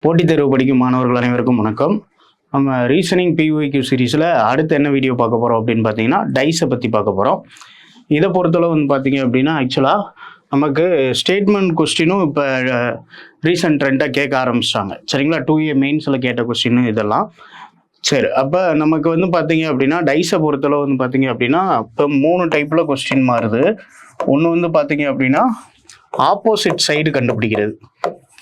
போட்டித் தேர்வு படிக்கும் மாணவர்கள் அனைவருக்கும் வணக்கம். நம்ம ரீசனிங் PYQ சீரீஸில் அடுத்து என்ன வீடியோ பார்க்க போகிறோம் அப்படின்னு பார்த்தீங்கன்னா டைஸை பற்றி பார்க்க போகிறோம். இதை பொறுத்தளவு வந்து பார்த்தீங்க அப்படின்னா ஆக்சுவலாக நமக்கு ஸ்டேட்மெண்ட் கொஸ்டினும் இப்போ ரீசன்ட் ட்ரெண்டாக கேட்க ஆரம்பிச்சிட்டாங்க. சரிங்களா, 2A மெயின்ஸில் கேட்ட கொஸ்டின் இதெல்லாம். சரி, அப்போ நமக்கு வந்து பார்த்தீங்க அப்படின்னா டைஸை பொறுத்தளவு வந்து பார்த்தீங்க அப்படின்னா இப்போ 3 டைப்பில் கொஸ்டின் மாறுது. ஒன்று வந்து பார்த்தீங்க அப்படின்னா ஆப்போசிட் சைடு கண்டுபிடிக்கிறது.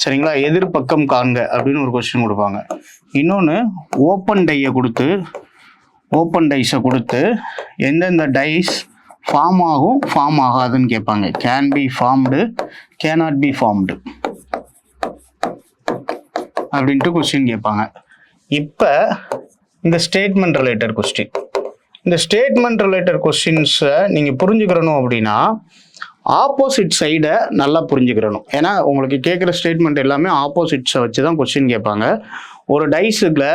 சரிங்களா, எதிர்பக்கம் காண்க அப்படின்னு ஒரு கொஸ்டின் கொடுப்பாங்க. இன்னொன்று ஓப்பன் டைஸை கொடுத்து எந்தெந்த டைஸ் ஃபார்ம் ஆகும் ஃபார்ம் ஆகாதுன்னு கேட்பாங்க. Can be formed, cannot B formed அப்படின்ட்டு கொஸ்டின் கேட்பாங்க. இப்போ இந்த ஸ்டேட்மெண்ட் ரிலேட்டட் கொஸ்டின்ஸை நீங்கள் புரிஞ்சுக்கிறணும் அப்படின்னா ஆப்போசிட் சைடை நல்லா புரிஞ்சுக்கிறணும். ஏன்னா உங்களுக்கு கேட்குற ஸ்டேட்மெண்ட் எல்லாமே ஆப்போசிட்ஸை வச்சு தான் கொஸ்டின் கேட்பாங்க. ஒரு டைஸுக்குள்ள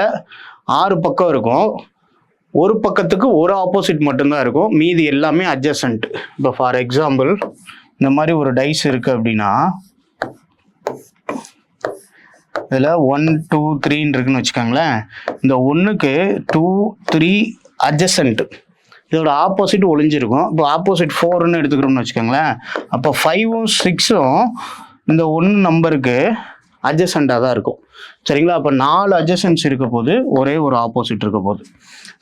6 பக்கம் இருக்கும், ஒரு பக்கத்துக்கு ஒரு ஆப்போசிட் மட்டும்தான் இருக்கும், மீதி எல்லாமே அட்ஜசன்ட். இப்போ ஃபார் எக்ஸாம்பிள் இந்த மாதிரி ஒரு டைஸ் இருக்குது அப்படின்னா இதில் 1 2 3 இருக்குன்னு வச்சுக்கோங்களேன். இந்த 1க்கு 2 3 அட்ஜசன்ட், இதோட ஆப்போசிட் ஒளிஞ்சிருக்கும். இப்போ ஆப்போசிட் 4ன்னு எடுத்துக்கிறோம்னு வச்சுக்கோங்களேன். அப்போ 5ம் 6ம் இந்த 1 நம்பருக்கு அட்ஜசண்டாக தான் இருக்கும். சரிங்களா, அப்போ 4 அட்ஜசன்ஸ் இருக்க போது ஒரே ஒரு ஆப்போசிட் இருக்க போகுது.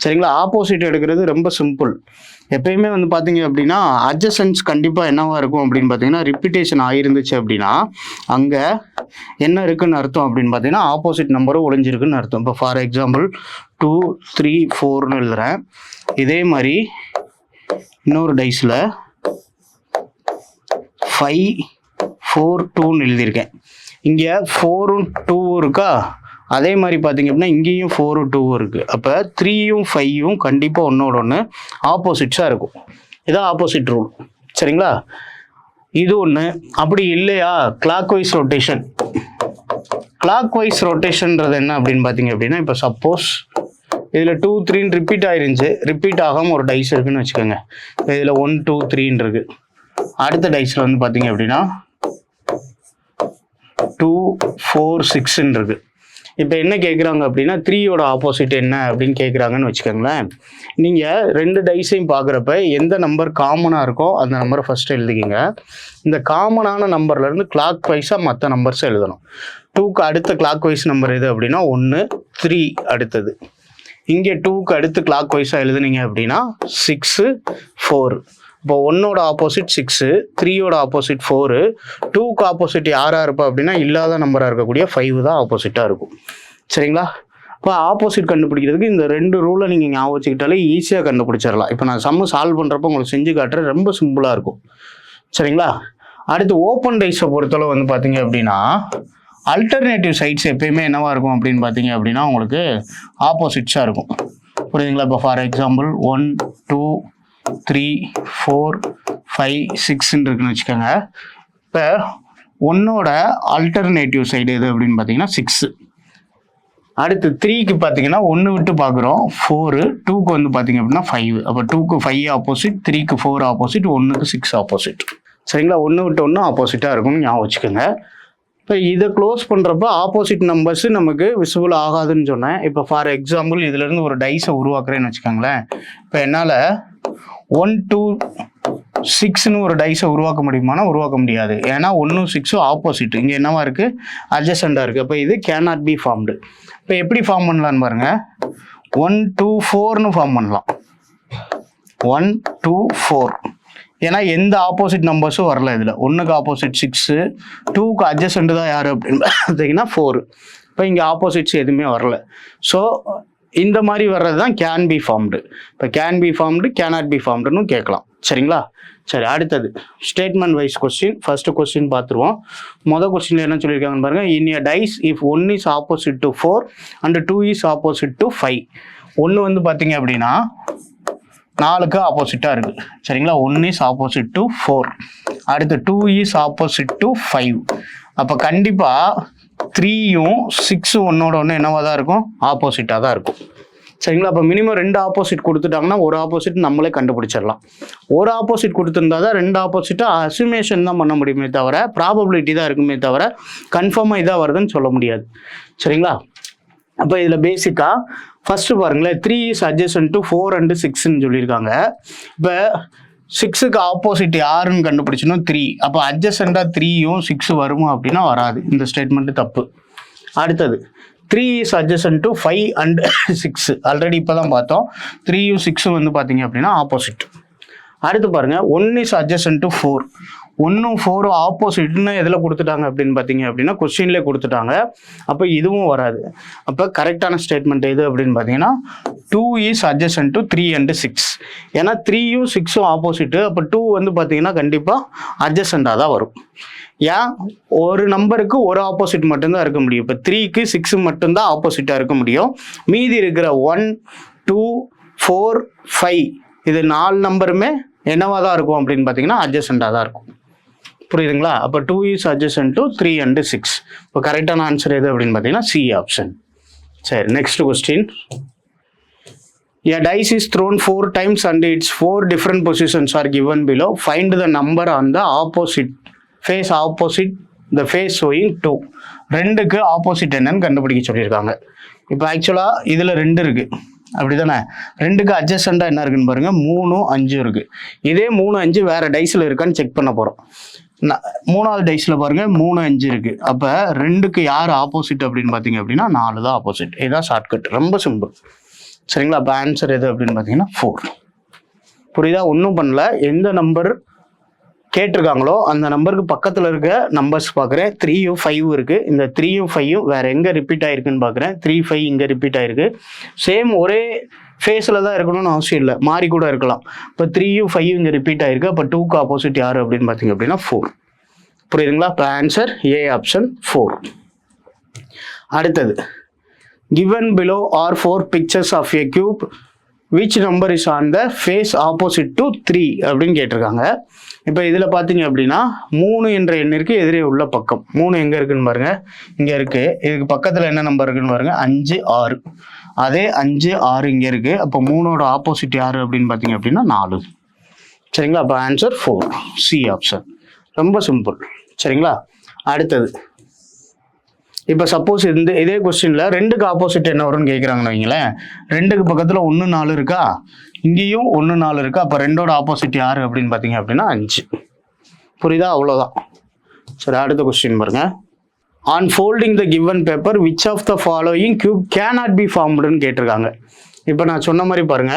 சரிங்களா, ஆப்போசிட் எடுக்கிறது ரொம்ப சிம்பிள். எப்பயுமே வந்து பார்த்தீங்க அப்படின்னா அட்ஜசன்ஸ் கண்டிப்பாக என்னவா இருக்கும் அப்படின்னு பார்த்தீங்கன்னா ரிப்பீட்டேஷன் ஆகிருந்துச்சு அப்படின்னா அங்கே என்ன இருக்குன்னு அர்த்தம் அப்படின்னு பார்த்தீங்கன்னா ஆப்போசிட் நம்பரும் ஒளிஞ்சிருக்குன்னு அர்த்தம். இப்போ ஃபார் எக்ஸாம்பிள் 2 3 4ன்னு எழுதுறேன். இதே மாதிரி இன்னொரு டைஸில் 5 4 2ன்னு எழுதியிருக்கேன். இங்கே 4ம் 2ம் இருக்கா, அதே மாதிரி பார்த்தீங்க அப்படின்னா இங்கேயும் 4 2 இருக்குது. அப்போ 3யும் 5யும் கண்டிப்பாக ஒன்றோட ஒன்று ஆப்போசிட்ஸாக இருக்கும். இதான் ஆப்போசிட் ரூல். சரிங்களா, இது ஒன்று. அப்படி இல்லையா கிளாக் வைஸ் ரொட்டேஷன்றது என்ன அப்படின்னு பார்த்தீங்க அப்படின்னா இப்போ சப்போஸ் இதில் 2 3 ரிப்பீட் ஆகாமல் ஒரு டைஸ் இருக்குன்னு வச்சுக்கோங்க. இதில் 1 2 3 இருக்கு. அடுத்த டைஸில் வந்து பார்த்தீங்க அப்படின்னா 2 4 6 இருக்கு. இப்போ என்ன கேட்குறாங்க அப்படின்னா 3யோட ஆப்போசிட் என்ன அப்படின்னு கேட்குறாங்கன்னு வச்சுக்கோங்களேன். நீங்கள் 2 டைஸையும் பார்க்குறப்ப எந்த நம்பர் காமனாக இருக்கோ அந்த நம்பரை ஃபஸ்ட்டு எழுதிக்கிங்க. இந்த காமனான நம்பர்லேருந்து கிளாக் வைஸாக மற்ற நம்பர்ஸை எழுதணும். 2க்கு அடுத்த கிளாக் வைஸ் நம்பர் எது அப்படின்னா 1 3 அடுத்தது. இங்கே 2க்கு அடுத்து கிளாக் வைஸாக எழுதுனீங்க அப்படின்னா 6 4. இப்போ 1ஓட ஆப்போசிட் 6, 3யோட ஆப்போசிட் 4, 2க்கு ஆப்போசிட் யாராக இருப்பா அப்படின்னா இல்லாத நம்பராக இருக்கக்கூடிய 5 தான் ஆப்போசிட்டாக இருக்கும். சரிங்களா, இப்போ ஆப்போசிட் கண்டுபிடிக்கிறதுக்கு இந்த 2 ரூலை நீங்கள் ஞாபகம் வச்சுக்கிட்டாலே ஈஸியாக கண்டுபிடிச்சிடலாம். இப்போ நான் சம்மு சால்வ் பண்ணுறப்போ உங்களுக்கு செஞ்சு காட்டுறேன், ரொம்ப சிம்பிளாக இருக்கும். சரிங்களா, அடுத்து ஓப்பன் டைஸை பொறுத்தளவு வந்து பார்த்தீங்க அப்படின்னா அல்டர்னேட்டிவ் சைட்ஸ் எப்பயுமே என்னவா இருக்கும் அப்படின்னு பார்த்தீங்க அப்படின்னா உங்களுக்கு ஆப்போசிட்ஸாக இருக்கும். புரியுதுங்களா, இப்போ ஃபார் எக்ஸாம்பிள் 1 2 3 4 5 6ன்னு இருக்குன்னு வச்சுக்கோங்க. இப்போ 1ஓட அல்டர்னேட்டிவ் சைடு எது அப்படின்னு பார்த்தீங்கன்னா 6. அடுத்து 3க்கு பார்த்தீங்கன்னா 1 விட்டு பார்க்குறோம் 4, 2க்கு வந்து பார்த்தீங்க அப்படின்னா 5. அப்போ 2க்கு 5 ஆப்போசிட், 3க்கு 4 ஆப்போசிட், 1க்கு 6 ஆப்போசிட். சரிங்களா, 1 விட்டு 1 ஆப்போசிட்டாக இருக்கும்னு ஞாபகம் வச்சுக்கோங்க. இப்போ இதை க்ளோஸ் பண்ணுறப்ப ஆப்போசிட் நம்பர்ஸ் நமக்கு விசிபிள் ஆகாதுன்னு சொன்னேன். இப்போ ஃபார் எக்ஸாம்பிள் இதுலேருந்து ஒரு டைஸை உருவாக்குறேன்னு வச்சுக்கோங்களேன். இப்போ என்னால் 1 2 6ன்னு ஒரு டைஸை உருவாக்க முடியுமானா உருவாக்க முடியாது. ஏன்னா 1ம் 6ம் ஆப்போசிட், இங்கே என்னவா இருக்குது அட்ஜசண்டாக இருக்குது. அப்போ இது கேனாட் பி ஃபார்ம்டு. இப்போ எப்படி ஃபார்ம் பண்ணலான்னு பாருங்கள். 1 2 4ன்னு ஃபார்ம் பண்ணலாம். 1 2 4, ஏன்னா எந்த ஆப்போசிட் நம்பர்ஸும் வரல. இதில் 1க்கு ஆப்போசிட் 6, 2க்கு அட்ஜசண்ட் தான் யார் அப்படின்னு பார்த்தீங்கன்னா 4. இப்போ இங்கே ஆப்போசிட்ஸ் எதுவுமே வரல. ஸோ இந்த மாதிரி வர்றது தான் கேன் பி ஃபார்ம்டு. இப்போ can be formed, cannot be ஃபார்ம்டுன்னு கேட்கலாம். சரிங்களா, சரி, அடுத்தது statement wise question. First question பார்த்துருவோம். மொதல் கொஸ்டினில் என்ன சொல்லியிருக்காங்கன்னு பாருங்கள். In a dice if 1 is opposite to 4 and 2 is opposite to 5. 1 வந்து பார்த்தீங்க அப்படின்னா 4க்கு ஆப்போசிட்டாக இருக்குது. சரிங்களா, 1 இஸ் ஆப்போசிட் டு 4, அடுத்து 2 இஸ் ஆப்போசிட் டு 5. அப்போ கண்டிப்பாக 3யும் 6ம் 1ஓட 1 என்னவாக தான் இருக்கும், ஆப்போசிட்டாக தான் இருக்கும். சரிங்களா? அப்போ மினிமம் 2 ஆப்போசிட் கொடுத்துட்டாங்கன்னா ஒரு ஆப்போசிட் நம்மளே கண்டுபிடிச்சிடலாம். ஒரு ஆப்போசிட் கொடுத்துருந்தா தான் 2 ஆப்போசிட்டை அசிமேஷன் தான் பண்ண முடியுமே தவிர ப்ராபபிலிட்டி தான் இருக்குமே தவிர கன்ஃபார்மாக இதாக வருதுன்னு சொல்ல முடியாது. சரிங்களா? அப்போ இதில் பேசிக்காக ஃபஸ்ட்டு பாருங்களேன், 3 is adjacent to 4 and 6ன்னு சொல்லியிருக்காங்க. இப்போ 6க்கு ஆப்போசிட் யாருன்னு கண்டுபிடிச்சணும் 3. அப்போ அட்ஜசண்டாக 3யும் 6 வருமா அப்படின்னா வராது. இந்த ஸ்டேட்மெண்ட்டு தப்பு. அடுத்தது 3 is adjacent to 5 and 6. Already இப்போ தான் பார்த்தோம். 3யும் 6ம் வந்து பார்த்தீங்க அப்படின்னா ஆப்போசிட். அடுத்து பாருங்கள் 1 is adjacent to 4. 1ம் 4ம் ஆப்போசிட்னு எதில் கொடுத்துட்டாங்க அப்படின்னு பார்த்தீங்க அப்படின்னா கொஸ்டின்லேயே கொடுத்துட்டாங்க. அப்போ இதுவும் வராது. அப்போ கரெக்டான ஸ்டேட்மெண்ட் எது அப்படின்னு பார்த்தீங்கன்னா 2 is adjacent to 3 and 6. ஏன்னா 3யும் 6ம் ஆப்போசிட்டு. அப்போ 2 வந்து பார்த்தீங்கன்னா கண்டிப்பாக அட்ஜசண்டாக தான் வரும். ஏன் ஒரு நம்பருக்கு ஒரு ஆப்போசிட் மட்டும்தான் இருக்க முடியும். இப்போ 3க்கு 6 மட்டும்தான் ஆப்போசிட்டாக இருக்க முடியும். மீதி இருக்கிற 1, 2, 4, 5 இது 4 நம்பருமே என்னவா தான் இருக்கும் அப்படின்னு பார்த்தீங்கன்னா அட்ஜசண்டாக தான் இருக்கும். புரியுதுங்களா? அப்போ 2 is adjacent to 3 and 6. இப்போ கரெக்டான ஆன்சர் எது அப்படின்னு பார்த்தீங்கன்னா சி ஆப்ஷன். சரி, next question. A dice is thrown 4 times and its 4 different positions are given below. Find the number on the opposite the face showing 2. 2க்கு ஆப்போசிட் என்னன்னு கண்டுபிடிக்க சொல்லியிருக்காங்க. இப்போ ஆக்சுவலாக இதில் 2 இருக்குது அப்படி தானே? 2க்கு அட்ஜசண்டாக என்ன இருக்குன்னு பாருங்கள், 3, 5 இருக்குது. இதே 3, 5 வேறு டைஸில் இருக்கான்னு செக் பண்ண போகிறோம். 3வது டைஸில் பாருங்கள் 3, 5 இருக்குது. அப்போ 2க்கு யார் ஆப்போசிட் அப்படின்னு பார்த்தீங்க அப்படின்னா 4 தான் ஆப்போசிட். இதுதான் ஷார்ட்கட், ரொம்ப சிம்பிள். சரிங்களா? அப்போ ஆன்சர் எது அப்படின்னு பார்த்தீங்கன்னா 4. புரியுதா? ஒன்றும் பண்ணல. எந்த நம்பர் கேட்டிருக்காங்களோ அந்த நம்பருக்கு பக்கத்தில் இருக்க நம்பர்ஸ் பார்க்குறேன். 3யும் 5 இருக்குது. இந்த 3யும் 5யும் வேறு எங்கே ரிப்பீட் ஆகிருக்குன்னு பார்க்குறேன். 3, 5 இங்கே ரிப்பீட் ஆகிருக்கு. சேம் ஒரே ஃபேஸில் தான் இருக்கணும்னு அவசியம் இல்லை, மாறி கூட இருக்கலாம். இப்போ 3யும் 5யும் இங்கே ரிப்பீட் ஆகிருக்கு. அப்போ 2க்கு ஆப்போசிட் யார் அப்படின்னு பார்த்தீங்க அப்படின்னா 4. புரியுதுங்களா? இப்போ ஆன்சர் ஏ ஆப்ஷன் 4. அடுத்தது given below are 4 pictures of a cube. Which number is on the face opposite to 3 அப்படின்னு கேட்டிருக்காங்க. இப்போ இதில் பார்த்தீங்க அப்படின்னா 3 என்ற எண்ணிற்கு எதிரே உள்ள பக்கம். 3 எங்கே இருக்குன்னு பாருங்க, இங்கே இருக்குது. இதுக்கு பக்கத்தில் என்ன நம்பர் இருக்குன்னு பாருங்க, 5, 6. அதே 5, 6 இங்கே இருக்குது. அப்போ 3ஓட ஆப்போசிட் யார் அப்படின்னு பார்த்தீங்க அப்படின்னா 4. சரிங்களா? அப்போ ஆன்சர் 4, சி ஆப்ஷன். ரொம்ப சிம்பிள். சரிங்களா? அடுத்தது இப்போ சப்போஸ் இதே கொஸ்டினில் 2க்கு ஆப்போசிட் என்ன வரும்னு கேட்குறாங்கன்னு வைங்களேன். 2க்கு பக்கத்தில் 1, 4 இருக்கா, இங்கேயும் 1, 4 இருக்கா. அப்போ 2ஓட ஆப்போசிட் யார் அப்படின்னு பார்த்தீங்க அப்படின்னா 5. புரியுதா? அவ்வளோதான். சரி, அடுத்த கொஸ்டின் பாருங்க. On folding the given paper which of the following cube cannot be ஃபார்ம்டுன்னு கேட்டிருக்காங்க. இப்போ நான் சொன்ன மாதிரி பாருங்க,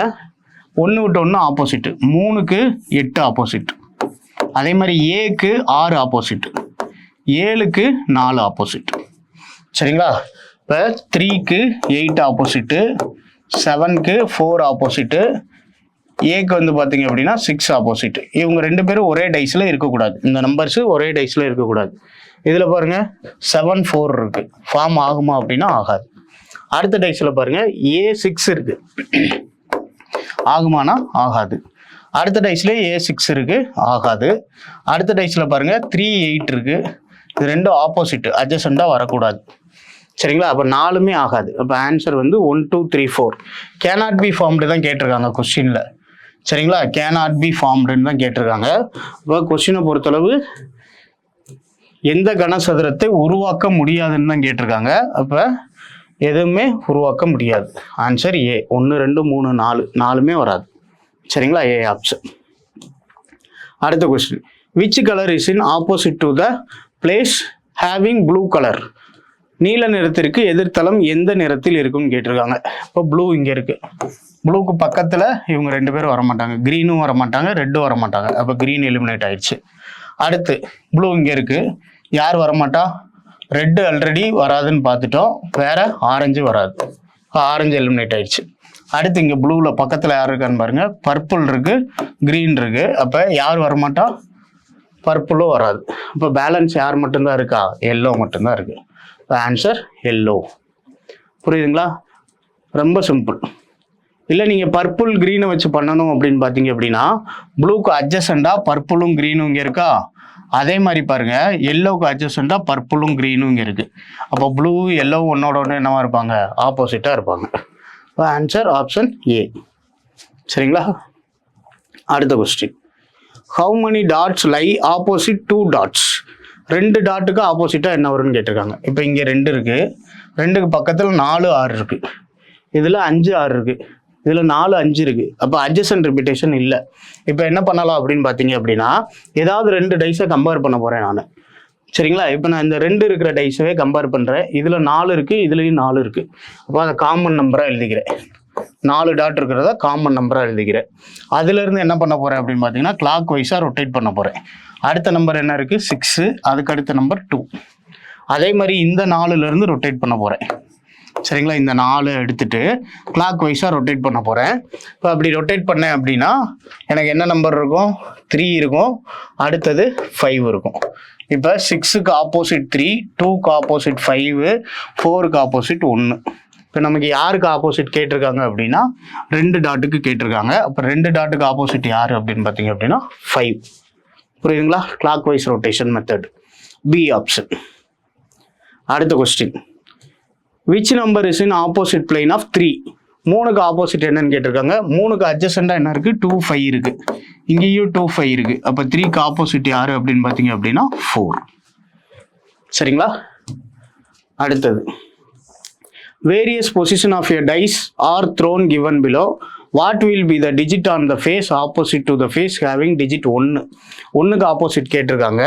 1 விட்டு 1 ஆப்போசிட், 3க்கு 8 ஆப்போசிட், அதே மாதிரி ஏக்கு 6 ஆப்போசிட், 7க்கு 4 ஆப்போசிட். சரிங்களா? இப்போ 3க்கு 8 ஆப்போசிட்டு, 7க்கு 4 ஆப்போசிட்டு, ஏக்கு வந்து பார்த்தீங்க அப்படின்னா 6 ஆப்போசிட். இவங்க 2 பேரும் ஒரே டைஸில் இருக்கக்கூடாது. இந்த நம்பர்ஸு ஒரே டைஸில் இருக்கக்கூடாது. இதில் பாருங்கள் 7, 4 இருக்குது. ஃபார்ம் ஆகுமா அப்படின்னா ஆகாது. அடுத்த டைஸில் பாருங்கள் A6 இருக்குது. ஆகுமானா ஆகாது. அடுத்த டைஸில் A6 இருக்குது, ஆகாது. அடுத்த டைஸில் பாருங்கள் 3, 8 இருக்குது. இது 2 ஆப்போசிட், அட்ஜசண்டாக வரக்கூடாது. சரிங்களா? அப்போ 4மே ஆகாது. அப்போ ஆன்சர் வந்து 1, 2, 3, 4 கேனாட் பி ஃபார்ம்டு தான் கேட்டிருக்காங்க கொஸ்டினில். சரிங்களா? கேனாட் பி ஃபார்ம்டுன்னு தான் கேட்டிருக்காங்க. இப்போ கொஸ்டினை பொறுத்தளவு எந்த கனசதுரத்தை உருவாக்க முடியாதுன்னு தான் கேட்டிருக்காங்க. அப்போ எதுவுமே உருவாக்க முடியாது. Answer A. 1, 2, 3, 4 4மே வராது. சரிங்களா? A option. அடுத்த question. Which colour is in opposite to the place having blue colour? நீல நிறத்திற்கு எதிர்த்தளம் எந்த நிறத்தில் இருக்குன்னு கேட்டிருக்காங்க. இப்போ ப்ளூ இங்கே இருக்குது. ப்ளூக்கு பக்கத்தில் இவங்க 2 பேரும் வரமாட்டாங்க. க்ரீனும் வரமாட்டாங்க, ரெட்டும் வரமாட்டாங்க. அப்போ க்ரீன் எலிமினேட் ஆயிடுச்சு. அடுத்து ப்ளூ இங்கே இருக்குது. யார் வரமாட்டா? ரெட்டு ஆல்ரெடி வராதுன்னு பார்த்துட்டோம். வேற ஆரஞ்சு வராது. ஆரஞ்சு எலிமினேட் ஆயிடுச்சு. அடுத்து இங்கே ப்ளூவில் பக்கத்தில் யார் இருக்கான்னு பாருங்க. பர்பிள் இருக்குது, க்ரீன் இருக்குது. அப்போ யார் வரமாட்டா? பர்பிளும் வராது. இப்போ பேலன்ஸ் யார் மட்டும்தான் இருக்கா? எல்லோ மட்டும்தான் இருக்குது. Answer yellow. புரியுதுங்களா? ரொம்ப சிம்பிள். இல்லை நீங்கள் பர்பிள் க்ரீனை வச்சு பண்ணணும் அப்படின்னு பார்த்தீங்க அப்படின்னா ப்ளூக்கு அட்ஜசண்டாக பர்பிளும் க்ரீனும் இங்கே இருக்கா, அதே மாதிரி பாருங்கள் எல்லோவுக்கு அட்ஜசண்டாக பர்பிளும் க்ரீனும் இங்கே இருக்குது. அப்போ ப்ளூ எல்லோ ஒன்னோட ஒன்று என்னவா இருப்பாங்க? ஆப்போசிட்டாக இருப்பாங்க. Answer option A. சரிங்களா? அடுத்த question, how many dots lie opposite 2 dots? 2 டாட்டுக்கு ஆப்போசிட்டாக என்ன வரும்னு கேட்டிருக்காங்க. இப்போ இங்கே 2 இருக்குது, 2க்கு பக்கத்தில் 4 6 இருக்குது, இதில் 5 6 இருக்குது, இதில் 4 5 இருக்குது. அப்போ அட்ஜசன்ட் ரிப்பீட்டேஷன் இல்லை. இப்போ என்ன பண்ணலாம் அப்படின்னு பார்த்தீங்க அப்படின்னா, ஏதாவது 2 டைஸை கம்பேர் பண்ண போகிறேன் நான். சரிங்களா? இப்போ நான் இந்த 2 இருக்கிற டைஸவே கம்பேர் பண்ணுறேன். இதில் 4 இருக்குது, இதுலேயும் 4 இருக்குது. அப்போ அதை காமன் நம்பராக எழுதிக்கிறேன். 4 டாட் இருக்கிறத காமன் நம்பராக எழுதிக்கிறேன். அதுலேருந்து என்ன பண்ண போகிறேன் அப்படின்னு பார்த்தீங்கன்னா, கிளாக் வைஸாக ரொட்டேட் பண்ண போகிறேன். அடுத்த நம்பர் என்ன இருக்குது? 6. அதுக்கு அடுத்த நம்பர் 2. அதே மாதிரி இந்த 4லேருந்து ரொட்டேட் பண்ண போகிறேன். சரிங்களா? இந்த 4 எடுத்துட்டு கிளாக் வைஸாக ரொட்டேட் பண்ண போகிறேன். இப்போ அப்படி ரொட்டேட் பண்ணேன் அப்படின்னா எனக்கு என்ன நம்பர் இருக்கும்? 3 இருக்கும், அடுத்தது 5 இருக்கும். இப்போ 6க்கு ஆப்போசிட் 3, 2க்கு ஆப்போசிட் 5, 4க்கு ஆப்போசிட் 1. இப்போ நமக்கு யாருக்கு ஆப்போசிட் கேட்டிருக்காங்க அப்படின்னா 2 டாட்டுக்கு கேட்டிருக்காங்க. அப்போ 2 டாட்டுக்கு ஆப்போசிட் யார் அப்படின்னு பார்த்தீங்க அப்படின்னா 5. புரியுதுங்களா? Clockwise rotation method, B option. அடுத்த question, which number is in opposite plane of 3? 3க்கு ஆப்போசிட் என்னன்னு கேட்டிருக்காங்க. 3க்கு அட்ஜசண்டாக என்ன இருக்குது? 2 5 இருக்குது, இங்கேயும் 2 5 இருக்குது. அப்போ 3க்கு ஆப்போசிட் யார் அப்படின்னு பார்த்தீங்க அப்படின்னா 4. சரிங்களா? அடுத்தது, various position of a dice are thrown given below. What will be the digit on the face opposite to the face having digit 1? 1க்கு ஆப்போசிட் கேட்டிருக்காங்க.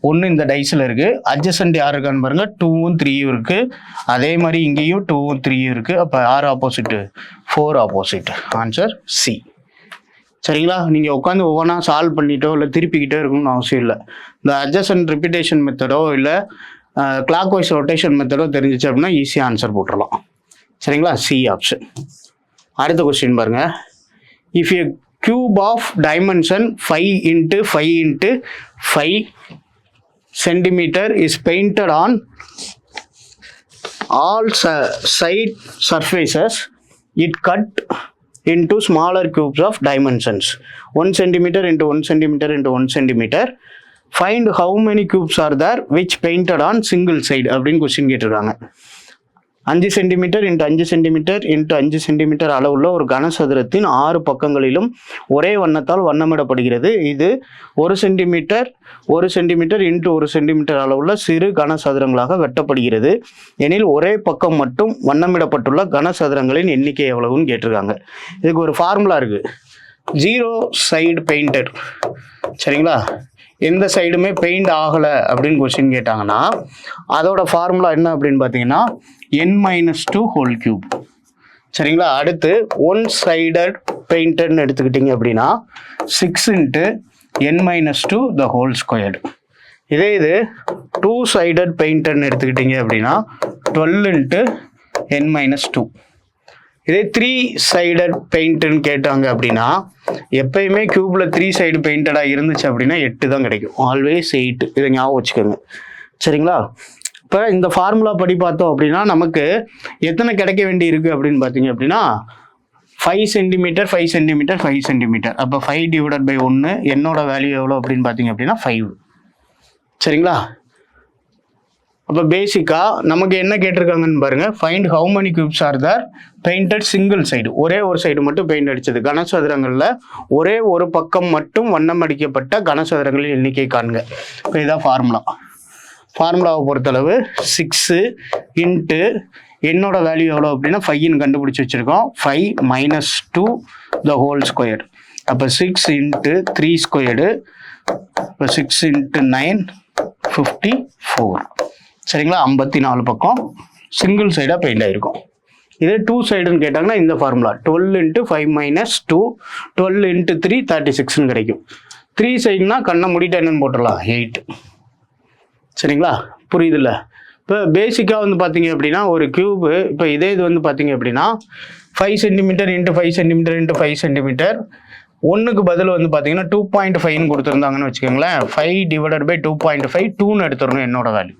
1 இந்த டைஸில் இருக்குது. அட்ஜசன்ட் யார் இருக்கான்னு பாருங்க, 2ம் 3ம் இருக்குது. அதே மாதிரி இங்கேயும் 2ம் 3ம் இருக்குது. அப்போ யார் ஆப்போசிட்டு? 4 ஆப்போசிட். Answer C. சரிங்களா? நீங்கள் உட்காந்து ஒவ்வொன்றா சால்வ் பண்ணிட்டோ இல்லை திருப்பிக்கிட்டோ இருக்கணும்னு அவசியம் இல்லை. இந்த அட்ஜசன்ட் ரிப்பீட்டேஷன் மெத்தடோ இல்லை கிளாக் வைஸ் ரொட்டேஷன் மெத்தடோ தெரிஞ்சிச்சு அப்படின்னா ஈஸியாக ஆன்சர் போட்டுடலாம். சரிங்களா? C option. அடுத்த கொஸ்டின் பாருங்க, if a cube of dimension 5 × 5 × 5 centimetre is painted on all side surfaces, it cut into smaller cubes of dimensions 1 centimeter into 1 centimeter into 1 centimeter. Find how many cubes are there which painted on single side அப்படின்னு question கேட்டிருக்காங்க. 5 centimetre into 5 centimetre into 5 centimetre அளவுள்ள ஒரு கனசதுரத்தின் 6 பக்கங்களிலும் ஒரே வண்ணத்தால் வண்ணமிடப்படுகிறது. இது 1 centimetre 1 centimetre into 1 centimetre அளவுள்ள சிறு கனசதுரங்களாக வெட்டப்படுகிறது. எனில் ஒரே பக்கம் மட்டும் வண்ணமிடப்பட்டுள்ள கனசதுரங்களின் எண்ணிக்கை எவ்வளவுன்னு கேட்டிருக்காங்க. இதுக்கு ஒரு ஃபார்முலா இருக்குது, 0 சைடு பெயிண்டட். சரிங்களா? எந்த சைடுமே பெயிண்ட் ஆகலை அப்படின்னு கொஸ்டின் கேட்டாங்கன்னா அதோட ஃபார்முலா என்ன அப்படின்னு பார்த்தீங்கன்னா n-2 ஹோல் கியூப். சரிங்களா? அடுத்து 1 சைடட் பெயிண்டட்னு எடுத்துக்கிட்டிங்க அப்படின்னா 6 × n-2 த ஹோல் ஸ்கொயர்டு. இதே இது 2 சைடட் பெயிண்டட்னு எடுத்துக்கிட்டிங்க அப்படின்னா 12 × n-2. இதே 3 சைடட் பெயிண்ட்டுன்னு கேட்டாங்க அப்படின்னா எப்பயுமே கியூப்ல 3 சைடு பெயிண்டடாக இருந்துச்சு அப்படின்னா 8 தான் கிடைக்கும். ஆல்வேஸ் 8. இதை ஞாபகம் வச்சுக்கோங்க. சரிங்களா? இப்போ இந்த ஃபார்முலா படி பார்த்தோம் அப்படின்னா நமக்கு எத்தனை கிடைக்க வேண்டி இருக்குது அப்படின்னு பார்த்தீங்க அப்படின்னா 5 சென்டிமீட்டர் 5 சென்டிமீட்டர் 5 சென்டிமீட்டர். அப்போ 5 / 1 என்னோட வேல்யூ எவ்வளோ அப்படின்னு பார்த்தீங்க அப்படின்னா 5. சரிங்களா? அப்போ பேசிக்காக நமக்கு என்ன கேட்டிருக்காங்கன்னு பாருங்கள், find how many cubes are there painted single side. ஒரே ஒரு சைடு மட்டும் பெயிண்ட் அடித்தது. கனசதுரங்களில் ஒரே ஒரு பக்கம் மட்டும் வண்ணம் அடிக்கப்பட்ட கனசதுரங்களின் எண்ணிக்கை காண்க. இப்போ இதுதான் ஃபார்முலாவை பொறுத்தளவு 6 இன்ட்டு என்னோட வேல்யூ எவ்வளோ அப்படின்னா 5ன்னு கண்டுபிடிச்சி வச்சுருக்கோம். 5 - 2 த ஹோல் ஸ்கொயர். அப்போ 6 × 3 ஸ்கொயர்டு. இப்போ 6 × 9 54. சரிங்களா? 54 பக்கம் சிங்கிள் சைடாக பெயிண்ட் ஆகிருக்கும். இதே 2 சைடுன்னு கேட்டாங்கன்னா இந்த ஃபார்முலா 12 × 5 - 2 12 × 3 36ன்னு கிடைக்கும். 3 சைடுனா கண்ணை மூடிட்டு என்னன்னு போட்டுடலாம் 8. சரிங்களா? புரியுதுல்ல? இப்போ பேசிக்காக வந்து பார்த்தீங்க அப்படின்னா ஒரு கியூபு, இப்போ இதே இது வந்து பார்த்தீங்க அப்படின்னா 5 centimetre into 5 centimetre into 5 centimetre. 1க்கு பதில் வந்து பார்த்தீங்கன்னா 2.5ன்னு கொடுத்துருந்தாங்கன்னு வச்சுக்கோங்களேன். 5 / 2.5 2ன்னு எடுத்துடணும் என்னோட வேல்யூ.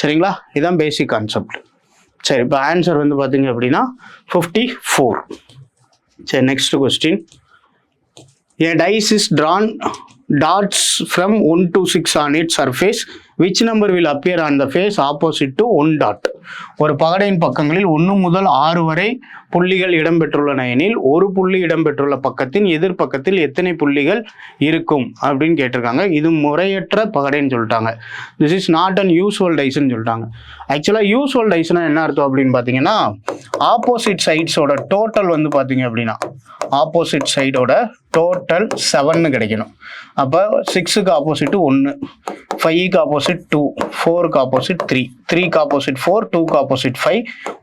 சரிங்களா? இதுதான் பேசிக் கான்செப்ட். சரி, இப்போ ஆன்சர் வந்து பார்த்தீங்க அப்படின்னா 54. சரி, next question, a dice is drawn dots from 1 to 6 on its surface which number will appear on the face opposite to 1 dot. ஒரு பகடையின் பக்கங்களில் 1 முதல் 6 வரை புள்ளிகள் இடம்பெற்றுள்ளன எனில் ஒரு புள்ளி இடம்பெற்றுள்ள பக்கத்தின் எதிர்பக்கத்தில் எத்தனை புள்ளிகள் இருக்கும் அப்படின்னு கேட்டிருக்காங்க. இது முறையற்ற பகடைன்னு சொல்லிட்டாங்க. This is not an usual டைஸ்ன்னு சொல்லிட்டாங்க. ஆக்சுவலாக யூஸ்வல் டைஸ்னா என்ன அர்த்தம் அப்படின்னு பார்த்தீங்கன்னா, ஆப்போசிட் சைட்ஸோட டோட்டல் வந்து பார்த்தீங்க அப்படின்னா ஆப்போசிட் சைடோட டோட்டல் 7 கிடைக்கணும். அப்போ 6க்கு ஆப்போசிட் 1, 5க்கு ஆப்போசிட் 2, 4க்கு ஆப்போசிட் 3, 3க்கு ஆப்போசிட் 4, 2க்கு ஆப்போசிட் 5,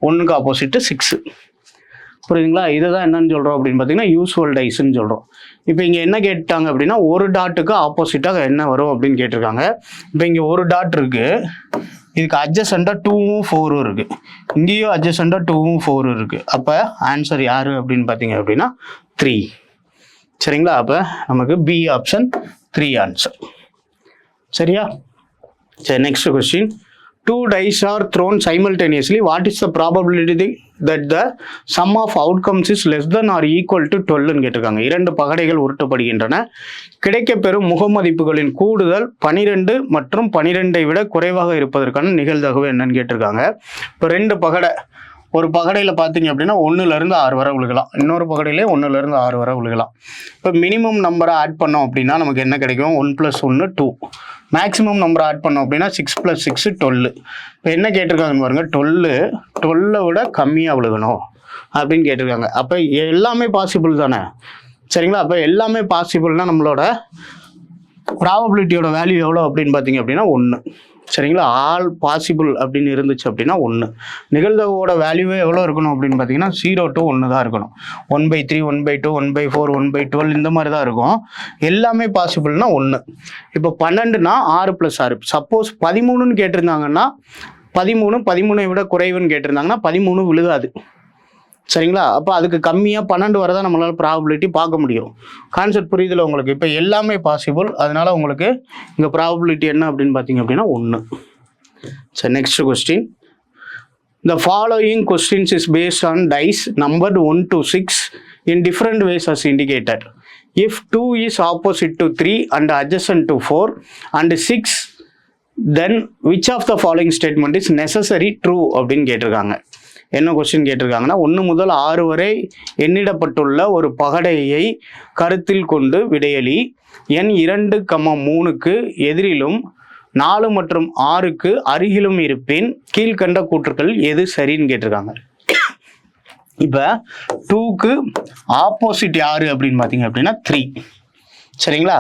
1க்கு ஆப்போசிட் 6. புரியுதுங்களா? இதுதான் என்னன்னு சொல்கிறோம் அப்படின்னு பார்த்தீங்கன்னா யூஸ்வல் டைஸ்ன்னு சொல்கிறோம். இப்போ இங்கே என்ன கேட்டாங்க அப்படின்னா ஒரு டாட்டுக்கு ஆப்போசிட்டாக என்ன வரும் அப்படின்னு கேட்டிருக்காங்க. இப்போ இங்கே ஒரு டாட் இருக்குது, இதுக்கு அட்ஜசண்டாக 2ம் 4ம் இருக்குது, இங்கேயும் அட்ஜசண்டாக 2ம் 4ம் இருக்குது. அப்போ ஆன்சர் யார் அப்படின்னு பார்த்தீங்க அப்படின்னா 3. சரிங்களா? அப்போ நமக்கு பி ஆப்ஷன் 3 ஆன்சர். சரியா? சரி, next question. 2 dice are thrown simultaneously. What is the probability that the sum of outcomes is less than or equal to 12 கேட்டிருக்காங்க. 2 பகடைகள் உருட்டப்படுகின்றன. கிடைக்கப்பெறும் முகமதிப்புகளின் கூடுதல் 12 மற்றும் 12ஐ விட குறைவாக இருப்பதற்கான நிகழ்தகவு என்னன்னு கேட்டிருக்காங்க. இப்போ 2 பகடை, ஒரு பகடையில் பார்த்தீங்க அப்படின்னா 1லேருந்து 6 வரை விழுகலாம், இன்னொரு பகடையிலே 1லேருந்து 6 வரை விழுகலாம். இப்போ மினிமம் நம்பரை ஆட் பண்ணோம் அப்படின்னா நமக்கு என்ன கிடைக்கும்? 1 + 1 2. மேக்ஸிமம் நம்பரை ஆட் பண்ணோம் அப்படின்னா 6 + 6 12. இப்போ என்ன கேட்டிருக்காங்கன்னு பாருங்க, 12 விட கம்மியாக விழுகணும் அப்படின்னு கேட்டிருக்காங்க. அப்போ எல்லாமே பாசிபிள் தானே? சரிங்களா? அப்போ எல்லாமே பாசிபிள்னா நம்மளோட ப்ராபபிலிட்டியோட வேல்யூ எவ்வளோ அப்படின்னு பார்த்தீங்க அப்படின்னா 1. சரிங்களா? ஆல் பாசிபிள் அப்படின்னு இருந்துச்சு அப்படின்னா 1. நிகழ்தகவோட வேல்யூவே எவ்வளோ இருக்கணும் அப்படின்னு பார்த்தீங்கன்னா 0 to 1 தான் இருக்கணும். 1/3, 1/2, 1/4, 1/12 இந்த மாதிரி தான் இருக்கும். எல்லாமே பாசிபிள்னா 1. இப்போ 12னா 6 + 6. சப்போஸ் 13ன்னு கேட்டிருந்தாங்கன்னா 13ஐ விட குறைவுன்னு கேட்டிருந்தாங்கன்னா 13 விழுகாது. சரிங்களா? அப்போ அதுக்கு கம்மியாக 12 வரை தான் நம்மளால் ப்ராபபிலிட்டி பார்க்க முடியும். கான்செப்ட் புரியுதுல உங்களுக்கு? இப்போ எல்லாமே பாசிபிள், அதனால உங்களுக்கு இங்கே ப்ராபபிலிட்டி என்ன அப்படின்னு பார்த்தீங்க அப்படின்னா 1. சரி, next question. The following questions is based on dice numbered 1 to 6 in different ways as indicated. If 2 is opposite to 3 and adjacent to 4 and 6, then which of the following statement is necessary true அப்படின்னு கேட்டிருக்காங்க. என்ன question கேட்டிருக்காங்கன்னா 1 முதல் 6 வரை எண்ணிடப்பட்டுள்ள ஒரு பகடையை கருத்தில் கொண்டு விடையளி எண் 2, 3க்கு எதிரிலும் 4 மற்றும் 6க்கு அருகிலும் இருப்பின் கீழ்கண்ட கூற்றுக்கள் எது சரின்னு கேட்டிருக்காங்க. இப்போ 2க்கு ஆப்போசிட் யாரு அப்படின்னு பார்த்தீங்க அப்படின்னா 3. சரிங்களா?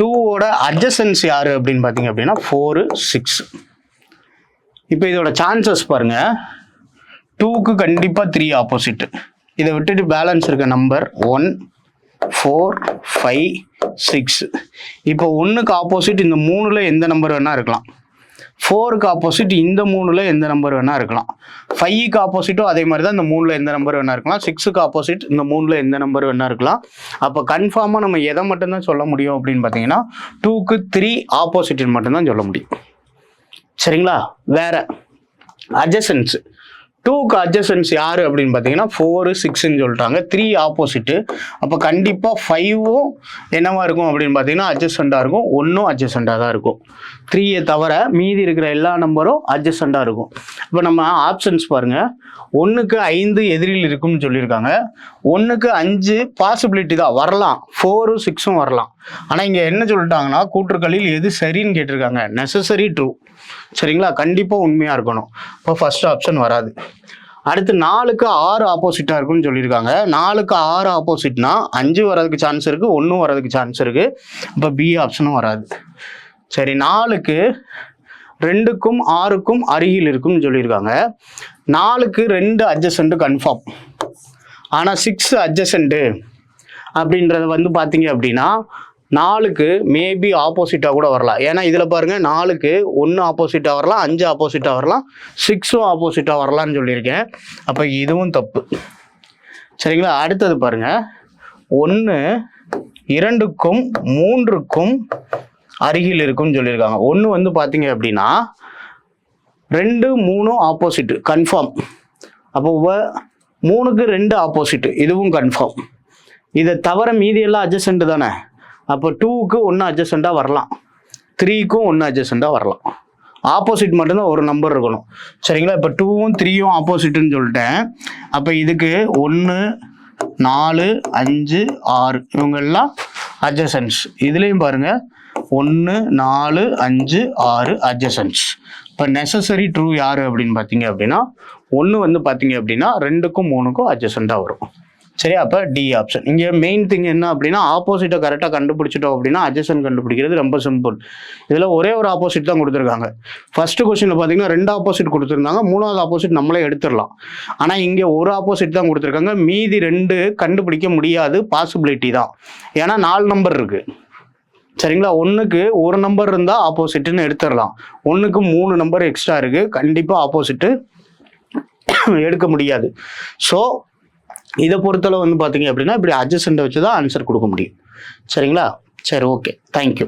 2வோட அட்ஜசன்ஸ் யாரு அப்படின்னு பார்த்தீங்க அப்படின்னா 4, 6. இப்போ இதோட சான்சஸ் பாருங்க. 2க்கு கண்டிப்பாக 3 ஆப்போசிட். இதை விட்டுட்டு பேலன்ஸ் இருக்க நம்பர் 1, 4, 5, 6. இப்போ 1க்கு ஆப்போசிட் இந்த 3ல் எந்த நம்பர் வேணா இருக்கலாம். 4க்கு ஆப்போசிட் இந்த 3ல் எந்த நம்பர் வேணா இருக்கலாம். 5க்கு ஆப்போசிட்டும் அதே மாதிரி தான், இந்த 3ல் எந்த நம்பர் வேணா இருக்கலாம். 6க்கு ஆப்போசிட் இந்த 3ல் எந்த நம்பர் வேணா இருக்கலாம். அப்போ கன்ஃபார்மாக நம்ம எதை மட்டும்தான் சொல்ல முடியும் அப்படின்னு பார்த்தீங்கன்னா 2க்கு 3 ஆப்போசிட்னு மட்டும்தான் சொல்ல முடியும். சரிங்களா? வேற அட்ஜசன்ஸ் 2க்கு அட்ஜசன்ஸ் யாரு அப்படின்னு பார்த்தீங்கன்னா 4, 6ன்னு சொல்லிட்டாங்க. 3 ஆப்போசிட்டு. அப்போ கண்டிப்பாக 5ம் என்னவா இருக்கும் அப்படின்னு பார்த்தீங்கன்னா அட்ஜசண்டாக இருக்கும். 1ம் அட்ஜசண்டாக தான் இருக்கும். 3யை தவிர மீதி இருக்கிற எல்லா நம்பரும் அட்ஜசண்டாக இருக்கும். இப்போ நம்ம ஆப்ஷன்ஸ் பாருங்க. 1க்கு 5 எதிரில் இருக்கும்னு சொல்லியிருக்காங்க. 1க்கு 5 பாசிபிலிட்டி தான், வரலாம். 4ம் 6ம் வரலாம். ஆனால் இங்கே என்ன சொல்லிட்டாங்கன்னா கூற்றுக்களில் எது சரின்னு கேட்டிருக்காங்க. Necessary true. சரிங்களா? கண்டிப்பாக உண்மையாக இருக்கணும். இப்போ ஃபர்ஸ்ட் ஆப்ஷன் வராது. அடுத்து 4க்கு 6 ஆப்போசிட்டாக இருக்குன்னு சொல்லியிருக்காங்க. 4க்கு 6 ஆப்போசிட்னா 5 வரதுக்கு சான்ஸ் இருக்குது, 1 வரதுக்கு சான்ஸ் இருக்குது. இப்போ பி ஆப்ஷனும் வராது. சரி, 4க்கு 2க்கும் 6க்கும் அருகில் இருக்குன்னு சொல்லியிருக்காங்க. 4க்கு 2 அட்ஜசன்ட் கன்ஃபார்ம். ஆனால் 6 அட்ஜசன்ட்டு அப்படின்றத வந்து பார்த்தீங்க அப்படின்னா 4க்கு மேபி ஆப்போசிட்டாக கூட வரலாம். ஏன்னா இதில் பாருங்கள் 4க்கு 1 ஆப்போசிட்டாக வரலாம், 5 ஆப்போசிட்டாக வரலாம், 6ம் ஆப்போசிட்டாக வரலான்னு சொல்லியிருக்கேன். அப்போ இதுவும் தப்பு. சரிங்களா? அடுத்தது பாருங்கள். 1 2க்கும் 3க்கும் அருகில் இருக்கும்னு சொல்லியிருக்காங்க. 1 வந்து பார்த்தீங்க அப்படின்னா 2, 3 ஆப்போசிட்டு கன்ஃபார்ம். அப்போ 3க்கு 2 ஆப்போசிட்டு, இதுவும் கன்ஃபார்ம். இதை தவிர மீதி எல்லாம் அட்ஜசன்ட் தானே. அப்போ 2க்கு 1 அட்ஜசண்டாக வரலாம், 3க்கும் 1 அட்ஜசண்டாக வரலாம். ஆப்போசிட் மட்டும்தான் ஒரு நம்பர் இருக்கணும். சரிங்களா? இப்போ 2ம் 3யும் ஆப்போசிட்னு சொல்லிட்டேன். அப்போ இதுக்கு 1 4 5 6 இவங்க எல்லாம் அட்ஜசன்ஸ். இதுலேயும் பாருங்க 1 4 5 6 அட்ஜசன்ஸ். இப்போ நெசசரி ட்ரூ யார் அப்படின்னு பார்த்தீங்க அப்படின்னா 1 வந்து பார்த்தீங்க அப்படின்னா 2க்கும் 3க்கும் அட்ஜசண்டாக வரும். சரி, அப்போ டி ஆப்ஷன். இங்கே மெயின் திங் என்ன அப்படின்னா ஆப்போசிட்டை கரெக்டாக கண்டுபிடிச்சிட்டோம் அப்படின்னா அட்ஜசன் கண்டுபிடிக்கிறது ரொம்ப சிம்பிள். இதில் ஒரே ஒரு ஆப்போசிட் தான் கொடுத்துருக்காங்க. ஃபர்ஸ்ட் கொஸ்டினில் பார்த்தீங்கன்னா 2 ஆப்போசிட் கொடுத்துருந்தாங்க, 3வது ஆப்போசிட் நம்மளே எடுத்துடலாம். ஆனால் இங்கே ஒரு ஆப்போசிட் தான் கொடுத்துருக்காங்க, மீதி 2 கண்டுபிடிக்க முடியாது, பாசிபிலிட்டி தான். ஏன்னா 4 நம்பர் இருக்குது. சரிங்களா? 1க்கு ஒரு நம்பர் இருந்தால் ஆப்போசிட்னு எடுத்துடலாம், 1க்கு 3 நம்பர் எக்ஸ்ட்ரா இருக்குது, கண்டிப்பாக ஆப்போசிட்டு எடுக்க முடியாது. ஸோ இதை பொறுத்தளவு வந்து பார்த்தீங்க அப்படின்னா இப்படி அட்ஜசண்ட்டை வச்சு தான் ஆன்சர் கொடுக்க முடியும். சரிங்களா? சரி, ஓகே, தேங்க்யூ.